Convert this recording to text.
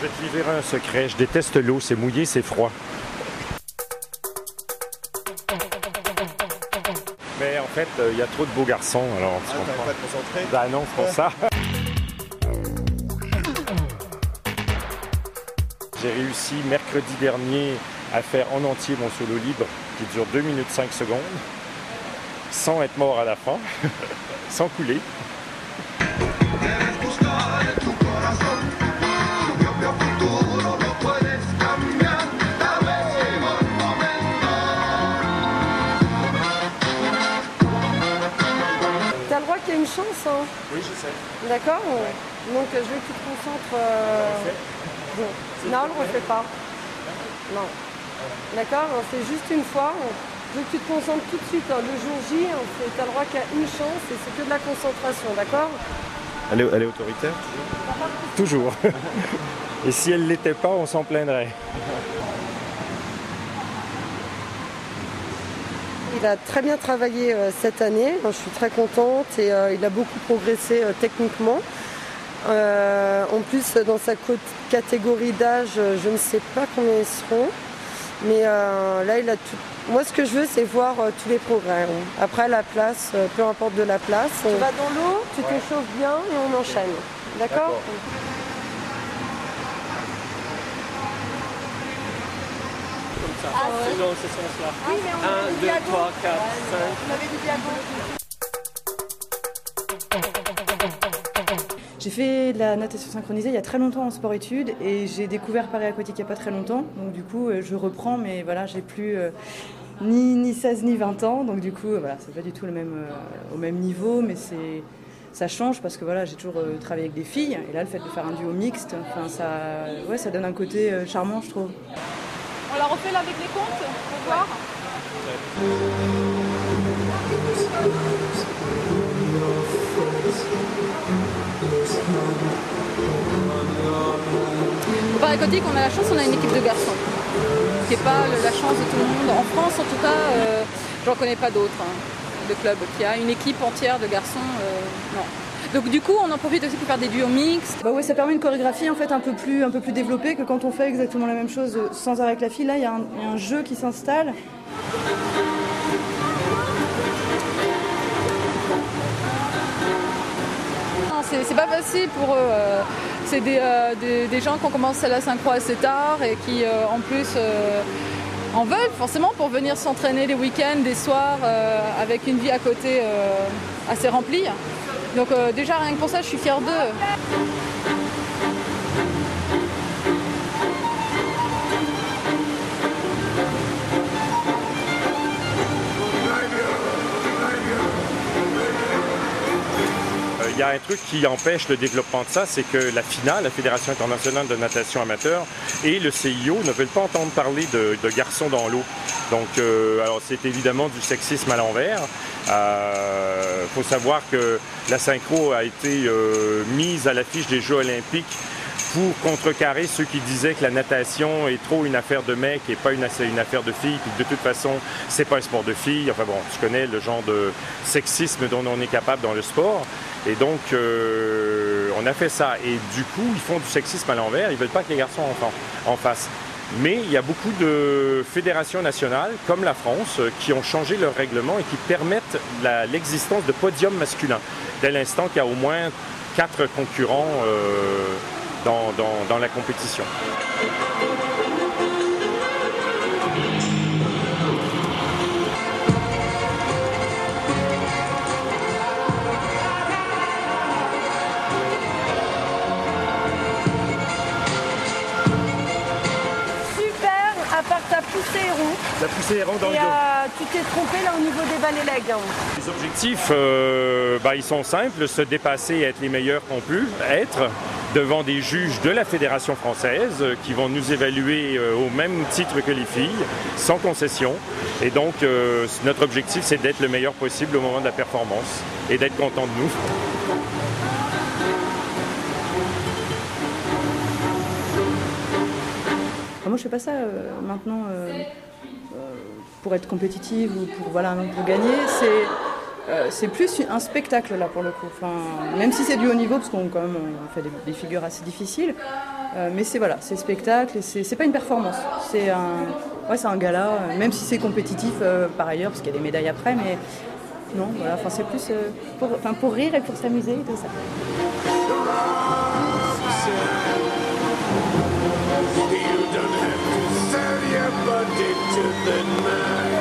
Je vais te livrer un secret. Je déteste l'eau. C'est mouillé, c'est froid. Mais en fait, il y a trop de beaux garçons. Alors, tu comprends. Pas te concentrer. Ben non, c'est pour ça. J'ai réussi mercredi dernier à faire en entier mon solo libre qui dure 2 minutes 5 secondes, sans être mort à la fin, sans couler. T'as le droit qu'il y ait une chance, hein. Oui, je sais. D'accord. Donc je veux que tu te concentres. Bon. Non, on le refait pas. Non. D'accord. C'est juste une fois. Je veux que tu te concentres tout de suite. Le jour J, t'as le droit qu'il y a une chance et c'est que de la concentration, d'accord? Elle est autoritaire? Toujours. Et si elle ne l'était pas, on s'en plaindrait. Il a très bien travaillé cette année, je suis très contente et il a beaucoup progressé techniquement. En plus, dans sa catégorie d'âge, je ne sais pas combien ils seront, mais là, il a tout. Moi, ce que je veux, c'est voir tous les progrès. Après, la place, peu importe de la place. Tu vas dans l'eau, tu te chauffes bien et on enchaîne. D'accord. Ah, c'est dans ce sens-là. Oui, mais on 1, 2, 3, 4, 5. On avait dit diagonale. J'ai fait de la natation synchronisée il y a très longtemps en sport-études et j'ai découvert Paris Aquatique il n'y a pas très longtemps. Donc du coup, je reprends, mais voilà, j'ai plus ni 16 ni 20 ans. Donc du coup, voilà, c'est pas du tout au même niveau, mais ça change parce que voilà, j'ai toujours travaillé avec des filles. Et là, le fait de faire un duo mixte, ça donne un côté charmant, je trouve. On la refait là avec les comptes pour voir. Au Paris Aquatique, on a la chance, on a une équipe de garçons. Ce qui n'est pas la chance de tout le monde. En France, en tout cas, j'en connais pas d'autres de clubs qui a une équipe entière de garçons. Non. Donc du coup, on en profite aussi pour faire des duos mixtes. Bah ouais, ça permet une chorégraphie en fait un peu plus développée que quand on fait exactement la même chose sans arrêt avec la fille. Là, il y a un jeu qui s'installe. C'est pas facile pour eux. C'est des gens qui ont commencé la synchro assez tard et qui en plus en veulent forcément pour venir s'entraîner les week-ends, des soirs avec une vie à côté assez remplie. Donc déjà rien que pour ça, je suis fière d'eux. Il y a un truc qui empêche le développement de ça, c'est que la FINA, la Fédération internationale de natation amateur, et le CIO ne veulent pas entendre parler de garçons dans l'eau. Donc, alors c'est évidemment du sexisme à l'envers. Faut savoir que la synchro a été mise à l'affiche des Jeux olympiques pour contrecarrer ceux qui disaient que la natation est trop une affaire de mecs et pas une affaire de filles, puis de toute façon, c'est pas un sport de filles. Enfin bon, tu connais le genre de sexisme dont on est capable dans le sport. Et donc, on a fait ça. Et du coup, ils font du sexisme à l'envers. Ils veulent pas que les garçons en fassent. Mais il y a beaucoup de fédérations nationales, comme la France, qui ont changé leur règlement et qui permettent l'existence de podiums masculins. Dès l'instant qu'il y a au moins 4 concurrents dans la compétition. À part ta poussée héron. La poussée héron dans le dos. Tu t'es trompé là au niveau des ballets legs. Les objectifs, ils sont simples, se dépasser et être les meilleurs qu'on peut être devant des juges de la Fédération française qui vont nous évaluer au même titre que les filles, sans concession. Et donc, notre objectif, c'est d'être le meilleur possible au moment de la performance et d'être content de nous. Moi, je fais pas ça maintenant pour être compétitive ou pour gagner. C'est plus un spectacle là pour le coup. Enfin, même si c'est du haut niveau, parce qu'on quand même on fait des figures assez difficiles, Mais c'est spectacle et c'est pas une performance. C'est un gala, même si c'est compétitif par ailleurs, parce qu'il y a des médailles après, mais non, voilà, c'est plus pour rire et pour s'amuser et tout ça. You don't have to sell your body to the night.